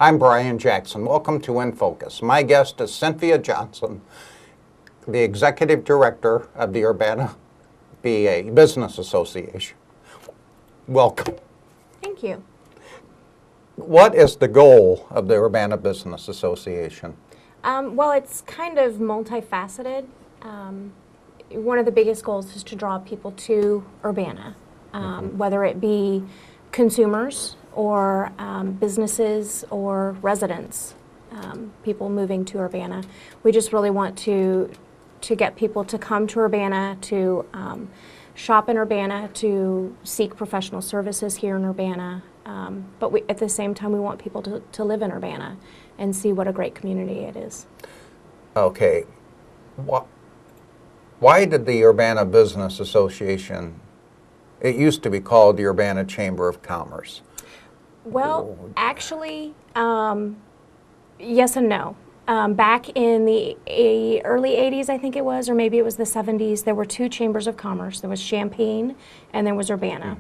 I'm Brian Jackson. Welcome to In Focus. My guest is Cynthia Johnson, the Executive Director of the Urbana BA Business Association. Welcome. Thank you. What is the goal of the Urbana Business Association? Well, it's kind of multifaceted. One of the biggest goals is to draw people to Urbana, whether it be consumers or businesses or residents, people moving to Urbana. We just really want to get people to come to Urbana, to shop in Urbana, to seek professional services here in Urbana. But at the same time, we want people to live in Urbana and see what a great community it is. Okay. Why did the Urbana Business Association, it used to be called the Urbana Chamber of Commerce? Well, actually, yes and no. Back in the early 80s, I think it was, or maybe it was the 70s, there were two chambers of commerce. There was Champaign and there was Urbana.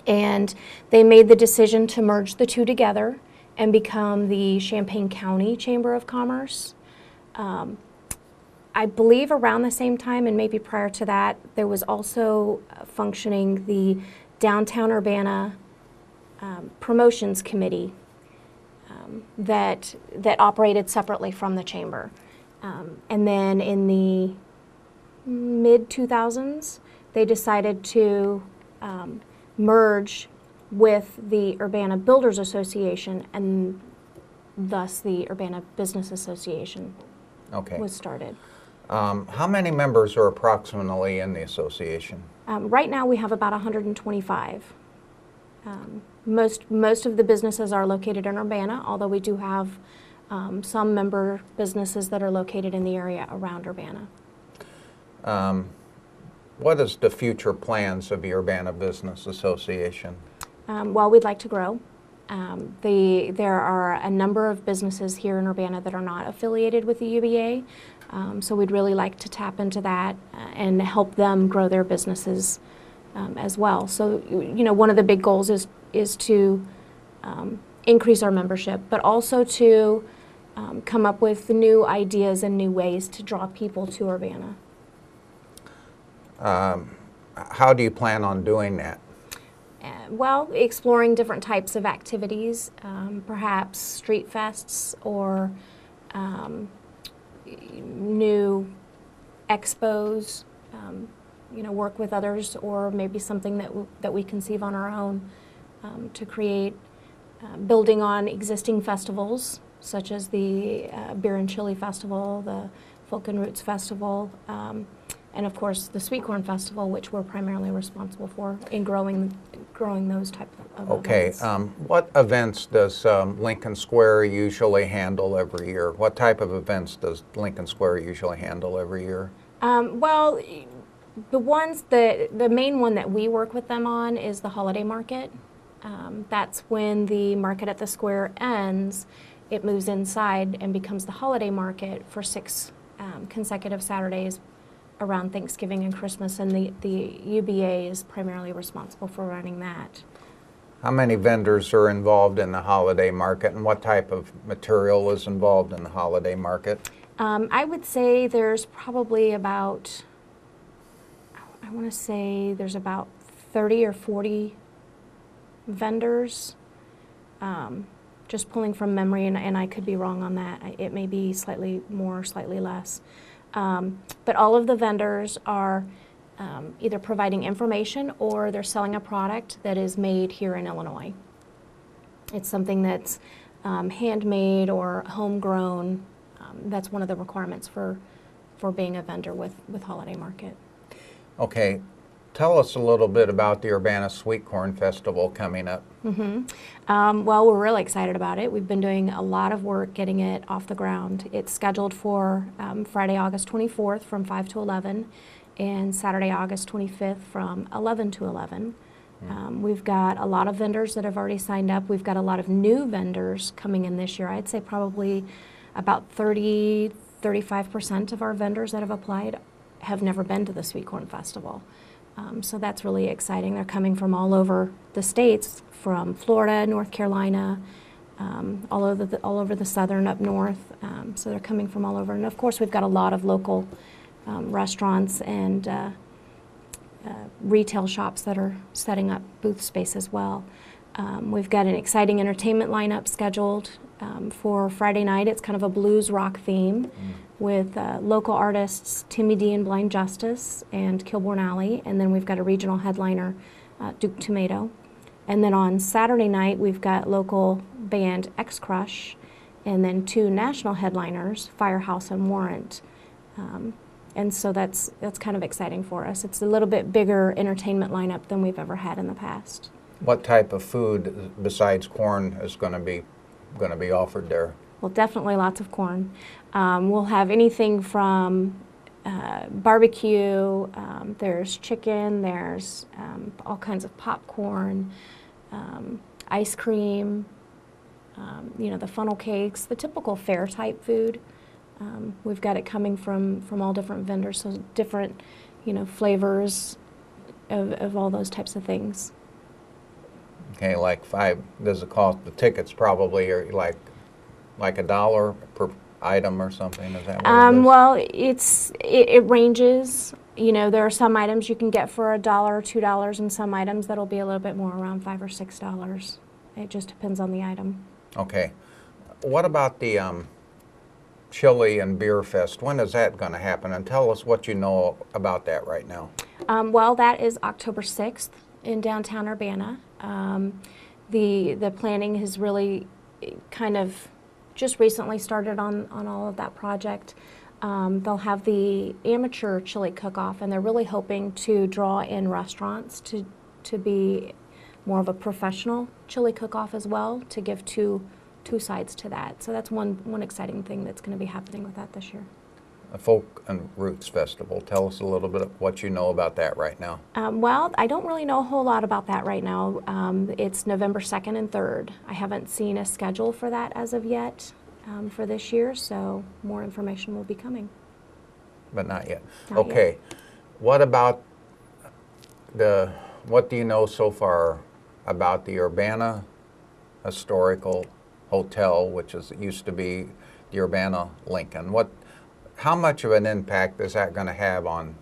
And they made the decision to merge the two together and become the Champaign County Chamber of Commerce. I believe around the same time, and maybe prior to that, there was also functioning the Downtown Urbana Promotions Committee that operated separately from the chamber. And then in the mid-2000s, they decided to merge with the Urbana Builders Association, and thus the Urbana Business Association was started. How many members are approximately in the association? Right now we have about 125. Most of the businesses are located in Urbana, although we do have some member businesses that are located in the area around Urbana. What is the future plans of the Urbana Business Association? Well, we'd like to grow. There are a number of businesses here in Urbana that are not affiliated with the UBA, so we'd really like to tap into that and help them grow their businesses as well. So, you know, one of the big goals is to increase our membership, but also to come up with new ideas and new ways to draw people to Urbana. How do you plan on doing that? Well, exploring different types of activities, perhaps street fests or new expos, you know, work with others, or maybe something that we conceive on our own to create, building on existing festivals such as the Beer and Chili Festival, the Folk and Roots Festival, and of course the Sweet Corn Festival, which we're primarily responsible for in growing those types of events. What events does Lincoln Square usually handle every year? What type of events does Lincoln Square usually handle every year? Well, the main one that we work with them on is the holiday market. That's when the market at the square ends. It moves inside and becomes the holiday market for 6 consecutive Saturdays around Thanksgiving and Christmas, and the UBA is primarily responsible for running that. How many vendors are involved in the holiday market, and what type of material is involved in the holiday market? I would say there's probably about, I want to say there's about 30 or 40 vendors, just pulling from memory, and I could be wrong on that. It may be slightly more, slightly less. But all of the vendors are either providing information or they're selling a product that is made here in Illinois. It's something that's handmade or homegrown. That's one of the requirements for being a vendor with Holiday Market. Okay. Tell us a little bit about the Urbana Sweet Corn Festival coming up. Well, we're really excited about it. We've been doing a lot of work getting it off the ground. It's scheduled for Friday, August 24th from 5 to 11 and Saturday, August 25th from 11 to 11. We've got a lot of vendors that have already signed up. We've got a lot of new vendors coming in this year. I'd say probably about 35% of our vendors that have applied have never been to the Sweet Corn Festival. So that's really exciting. They're coming from all over the states, from Florida, North Carolina, all over the southern up north. So they're coming from all over. And of course, we've got a lot of local restaurants and retail shops that are setting up booth space as well. We've got an exciting entertainment lineup scheduled for Friday night. It's kind of a blues rock theme with local artists Timmy D and Blind Justice and Kilbourne Alley. And then we've got a regional headliner, Duke Tomato. And then on Saturday night, we've got local band X Crush, and then 2 national headliners, Firehouse and Warrant. And so that's kind of exciting for us. It's a little bit bigger entertainment lineup than we've ever had in the past. What type of food besides corn is going to be offered there? Well, definitely lots of corn. We'll have anything from barbecue, there's chicken, there's all kinds of popcorn, ice cream, the funnel cakes, the typical fair type food. We've got it coming from all different vendors, so different, flavors of all those types of things. Okay, does it cost, the tickets probably are like $1 per item or something? Is that what it is? Well, it ranges. There are some items you can get for $1 or $2, and some items that'll be a little bit more, around $5 or $6. It just depends on the item. Okay. What about the Chili and Beer Fest? When is that going to happen? And tell us what you know about that right now. Well, that is October 6th in downtown Urbana. The planning has really kind of just recently started on all of that project. They'll have the amateur chili cook-off, and they're really hoping to draw in restaurants to be more of a professional chili cook-off as well, to give two sides to that. So that's one exciting thing that's going to be happening with that this year. A Folk and Roots Festival. Tell us a little bit of what you know about that right now. Well, I don't really know a whole lot about that right now. It's November 2nd and 3rd. I haven't seen a schedule for that as of yet for this year, so more information will be coming. But not yet. Not okay. yet. What about what do you know so far about the Urbana Historical Hotel, which used to be the Urbana Lincoln? How much of an impact is that going to have on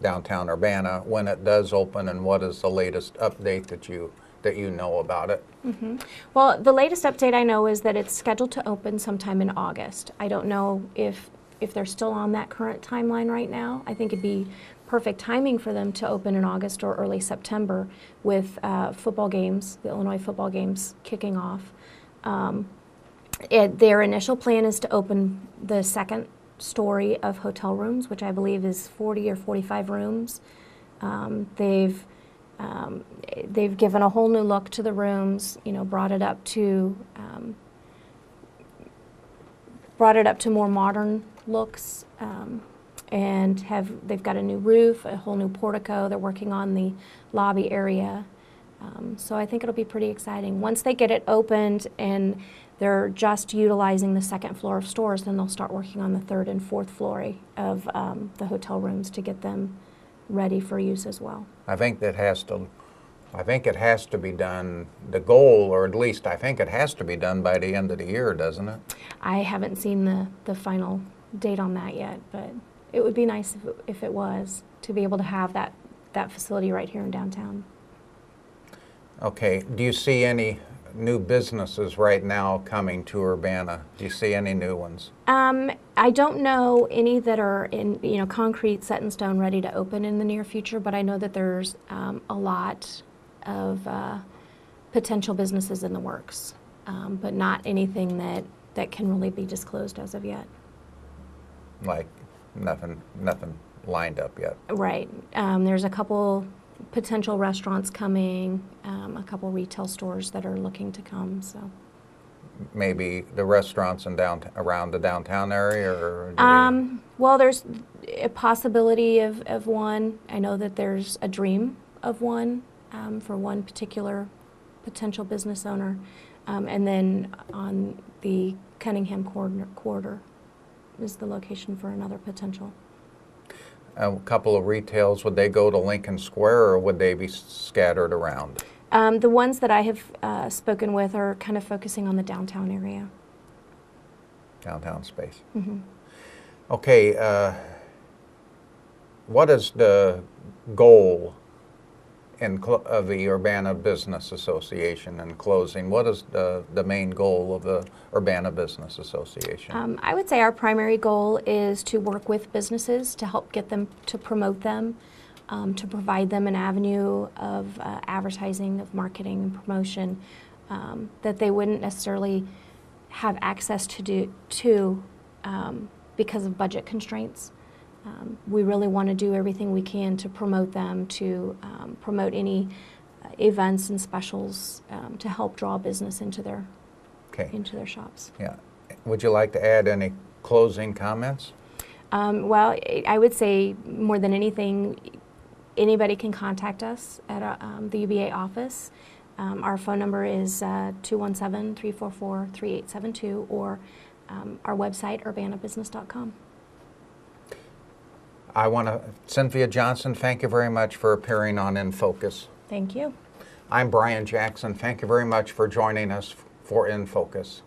downtown Urbana when it does open, and what is the latest update that you know about it? Mm-hmm. Well, the latest update I know is that it's scheduled to open sometime in August. I don't know if they're still on that current timeline right now. I think it'd be perfect timing for them to open in August or early September with football games, the Illinois football games kicking off. Their initial plan is to open the second story of hotel rooms, which I believe is 40 or 45 rooms. They've given a whole new look to the rooms, brought it up to more modern looks, and they've got a new roof, a whole new portico. They're working on the lobby area. So I think it'll be pretty exciting. Once they get it opened and they're just utilizing the second floor of stores, then they'll start working on the third and fourth floor of the hotel rooms to get them ready for use as well. I think it has to be done, the goal, or at least I think it has to be done by the end of the year, doesn't it? I haven't seen the final date on that yet, but it would be nice if it was, to be able to have that facility right here in downtown. Okay, do you see any new businesses right now coming to Urbana? Do you see any new ones? I don't know any that are in concrete, set in stone, ready to open in the near future, but I know that there's a lot of potential businesses in the works, but not anything that can really be disclosed as of yet. Like nothing lined up yet? Right. There's a couple potential restaurants coming, a couple retail stores that are looking to come. So maybe the restaurants around the downtown area, or well, there's a possibility of one. I know that there's a dream of one for one particular potential business owner, and then on the Cunningham corridor is the location for another potential. A couple of retails, would they go to Lincoln Square, or would they be scattered around? The ones that I have spoken with are kind of focusing on the downtown area. Downtown space. Mm-hmm. Okay, what is the goal of the Urbana Business Association in closing? What is the main goal of the Urbana Business Association? I would say our primary goal is to work with businesses to help get them, to promote them, to provide them an avenue of advertising, of marketing and promotion that they wouldn't necessarily have access to because of budget constraints. We really want to do everything we can to promote them, to promote any events and specials to help draw business into their shops. Yeah. Would you like to add any closing comments? Well, I would say more than anything, anybody can contact us at the UBA office. Our phone number is 217-344-3872 or our website, urbanabusiness.com. I want to, Cynthia Johnson, thank you very much for appearing on In Focus. Thank you. I'm Brian Jackson. Thank you very much for joining us for In Focus.